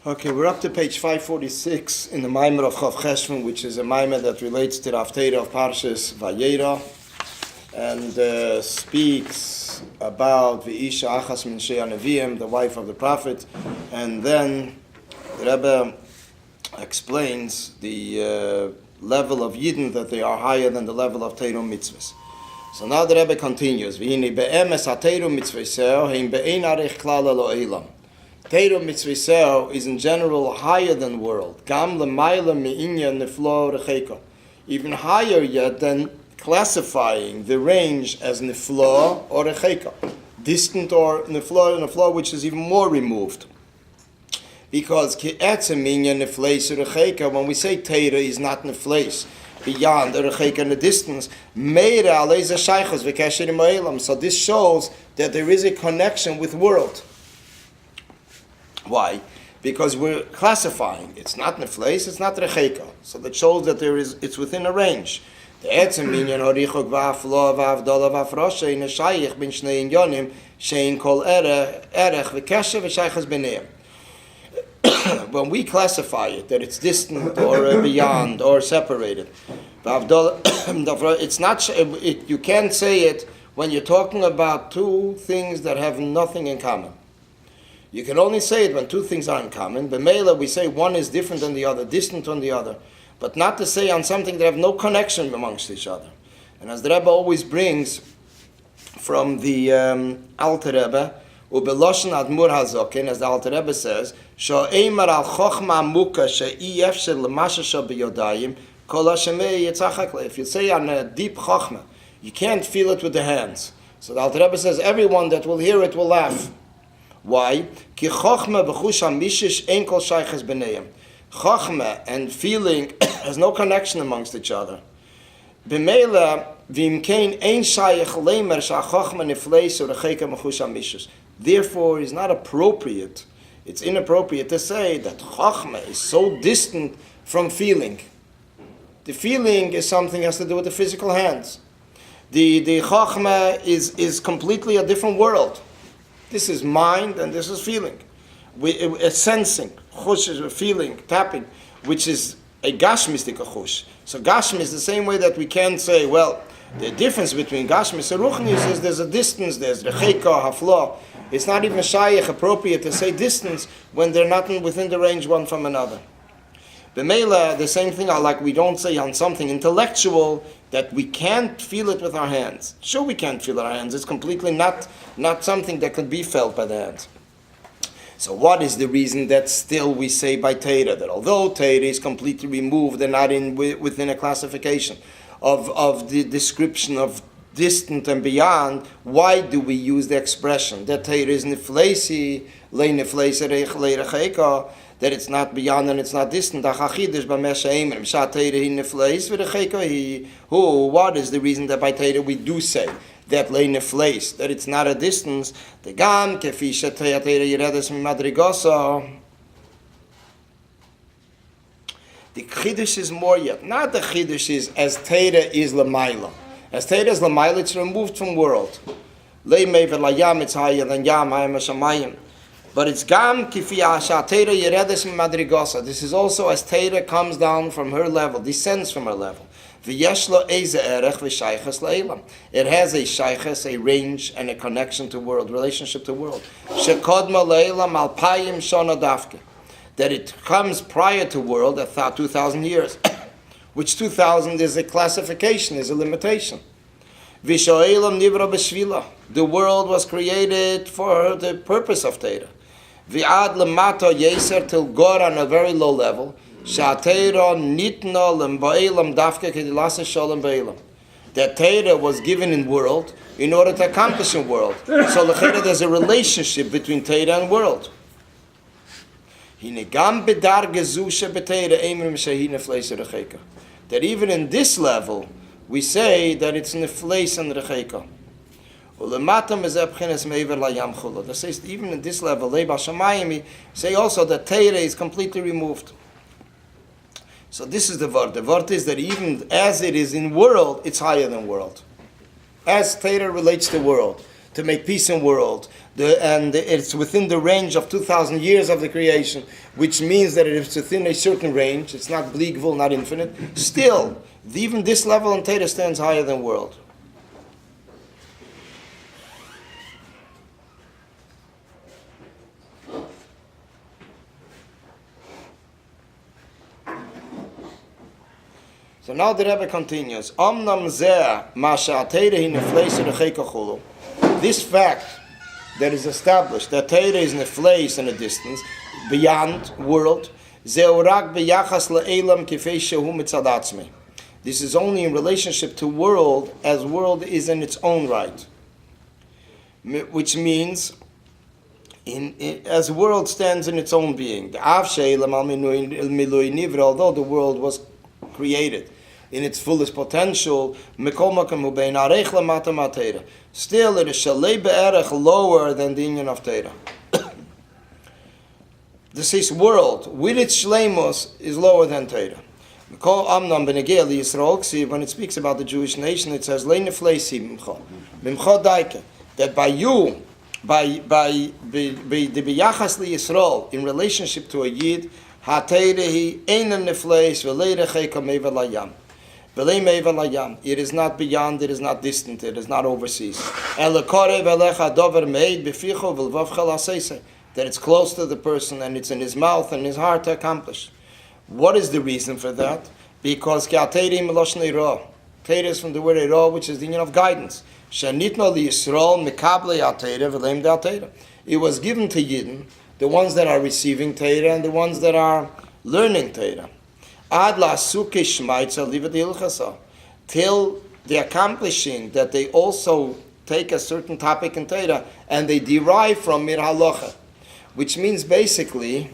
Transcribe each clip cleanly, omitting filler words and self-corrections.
Okay, we're up to page 546 in the Maimer of Chav Cheshvan, which is a Maimer that relates to the Haftarah of Parshas Vayeira, and speaks about the Isha Achas min Shei HaNeviim, the wife of the prophet, and then the Rebbe explains the level of Yidden, that they are higher than the level of Torah mitzvahs. So now the Rebbe continues, V'hini be'emes ha-Torah mitzvahseo, heim be'ein arich klal lo eilam. Torah mitzvahseo is in general higher than world. Gam l'mayla mi'inya niflo recheika. Even higher yet than classifying the range as niflo or recheika. Distant or niflo which is even more removed. Because ki'etzem mi'inya nifleis recheika, when we say Torah is not nifleis, beyond the recheika in the distance, meira aleiza shaychos v'kesher ima'elam. So this shows that there is a connection with world. Why? Because we're classifying. It's not nefleis, it's not recheika. So that shows that it's within a range. The etzem minyan horichok v'aflo v'avdola v'afroshe in a shayich bin shnei inyonim shein kol erech v'kesher v'shaychas b'neim. When we classify it, that it's distant or beyond or separated, it's not. You can't say it when you're talking about two things that have nothing in common. You can only say it when two things are in common. B'meila, we say one is different than the other, distant from the other, but not to say on something that have no connection amongst each other. And as the Rebbe always brings from the Alter Rebbe, u'beloshen admur hazokin, as the Alter Rebbe says, sho'eimar al chochma muka she'i efshel l'masha she'b'yodayim kol hashemei yitzachak le. If you say on a deep chochma, you can't feel it with the hands. So the Alter Rebbe says everyone that will hear it will laugh. Why? Ki chochma v'chush hamishish ein kol shayches b'neim. Chochma and feeling has no connection amongst each other. B'meila v'imkein ein shayich leimer sha'chochma nifleis u'recheika v'chush hamishish. Therefore, it's not appropriate, it's inappropriate to say that chochma is so distant from feeling. The feeling is something that has to do with the physical hands. The chochma is completely a different world. This is mind and this is feeling. It's sensing. Chush is a feeling, tapping, which is a gashmistic chush. So gashmi is the same way that we can say, well, the difference between gashmis and ruchnis is there's a distance, there's recheika, haflo. It's not even shayach appropriate to say distance when they're not within the range one from another. B'meila, the same thing, like we don't say on something intellectual that we can't feel it with our hands. Sure, we can't feel it with our hands. It's completely not something that could be felt by the hands. So what is the reason that still we say by Torah, that although Torah is completely removed and not within a classification of the description of distant and beyond, why do we use the expression that Torah is nifleisi, le nifleisi recheika, that it's not beyond and it's not distant? What is the reason that by Torah we do say that le nifleis, that it's not a distance? The gam kefi she'Torah yeredes mimadrigoso. The chiddush is more yet. Not the chiddush is as Torah is l'mayla. As Torah is l'mayla, it's removed from world. Le mever layam, it's higher than yam, hayam hashamayim. But it's gam kifi she'Torah yeredes mimadrigoso. This is also as Torah comes down from her level, descends from her level. V'yesh lo eze erech v'shayches le'elam. It has a shayches, a range, and a connection to world, relationship to world. Shekodma le'elam alpayim shona dafke. That it comes prior to world at 2,000 years, which 2,000 is a classification, is a limitation. V'sho'elam nivra b'shvila. The world was created for the purpose of Torah. V'ad lemato yeser till God on a very low level. Sha'teira nitna l'mba'elam dafke kedilasa shalom ba'elam. That Torah was given in world in order to accomplish in world. So l'chera there's a relationship between Torah and world. That even in this level, we say that it's nefleis and recheika. That says even in this level, say also that Torah is completely removed. So this is the word. The word is that even as it is in world, it's higher than world. As Torah relates to world, to make peace in the world, and it's within the range of 2,000 years of the creation, which means that it's within a certain range. It's not bleakville, not infinite. Still, even this level in Torah stands higher than world. So now the Rebbe continues. This fact that is established, that Torah is in a place and a distance, beyond world, this is only in relationship to world, as world is in its own right. Which means, as world stands in its own being. Although the world was created in its fullest potential, still it is shalei be'erech lower than the union of Torah. This is world, with its shleimus, is lower than Torah. When it speaks about the Jewish nation, it says, that by you, by the biyachas li Yisrael, in relationship to a Yid, it is not beyond, it is not distant, it is not overseas. That it's close to the person and it's in his mouth and his heart to accomplish. What is the reason for that? Because Torah is from the word Eirah, which is the union of guidance. It was given to Yidden, the ones that are receiving Torah and the ones that are learning Torah. Till the accomplishing that they also take a certain topic in Torah and they derive from it halacha, which means basically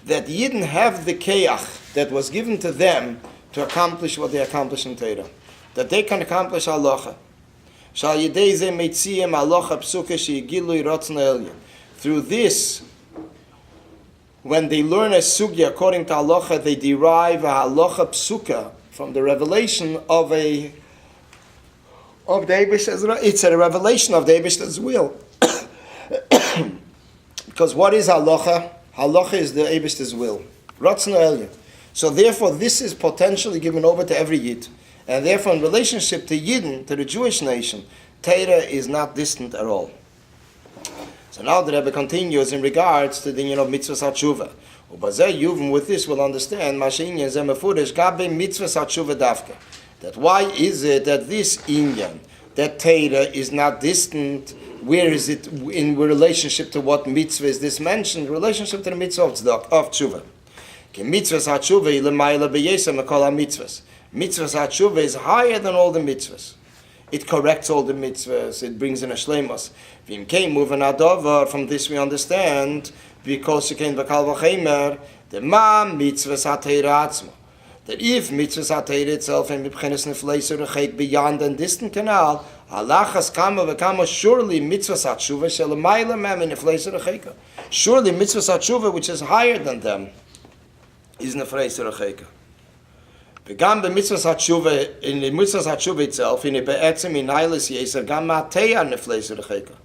that Yidden have the keach that was given to them to accomplish what they accomplish in Torah, that they can accomplish halacha. Through this, when they learn a sugya according to halacha, they derive a halacha psuka from the revelation of the Eibishter's. It's a revelation of the Eibishter's will. Because what is halacha? Halacha is the Eibishter's will. Ratzon Elyon. So therefore, this is potentially given over to every Yid. And therefore, in relationship to Yidden, to the Jewish nation, Torah is not distant at all. So now the Rebbe continues in regards to the union of mitzvahs hatshuva. With this we'll understand that why is it that this inyan, that Torah is not distant, where is it in relationship to what mitzvah is this mentioned? Relationship to the mitzvah of tshuva. Mitzvahs hatshuva is higher than all the mitzvahs. It corrects all the mitzvahs. It brings in a shleimus. From this we understand, because you can v'kal v'chemer, the ma mitzvahs ha'teira atzma. That if mitzvahs ha'teira itself and b'chenes nefleiser rechek beyond and distant canal, halachas kama v'kama, surely mitzvahs ha'tshuva shel ma'ila mem in nefleiser recheka. Surely mitzvahs ha'tshuva, which is higher than them, is nefleiser recheka. Begam be mitzvahs hatshuva, in the mitzvahs hatshuva itself, in the be'etzem in ailis yeser gam ma'teya nefleiser recheka.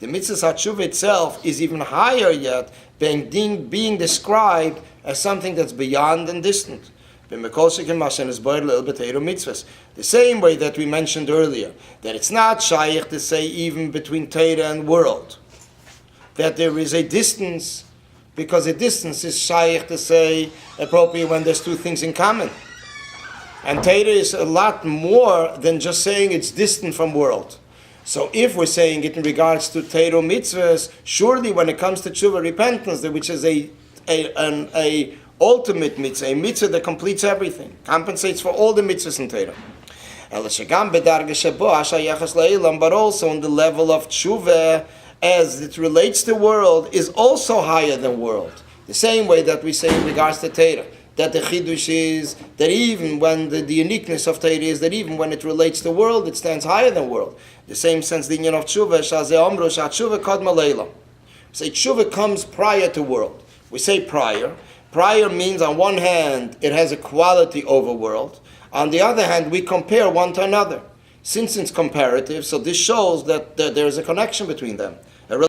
The mitzvahs hatshuva itself is even higher yet, being described as something that's beyond and distant. The same way that we mentioned earlier, that it's not shaykh to say even between Torah and world, that there is a distance, because a distance is shaykh to say appropriate when there's two things in common. And Torah is a lot more than just saying it's distant from world. So if we're saying it in regards to Torah mitzvahs, surely when it comes to tshuva repentance, which is a ultimate mitzvah, a mitzvah that completes everything, compensates for all the mitzvahs in Torah. But also on the level of tshuva, as it relates to world, is also higher than world. The same way that we say in regards to Torah, that the chidush is that even when the uniqueness of Torah is that even when it relates to world, it stands higher than world. The same sense the union of tshuva, shazeh omru tshuva kadma leila. Say tshuva comes prior to world. We say prior. Prior means on one hand it has a quality over world. On the other hand, we compare one to another. Since it's comparative, so this shows that there is a connection between them.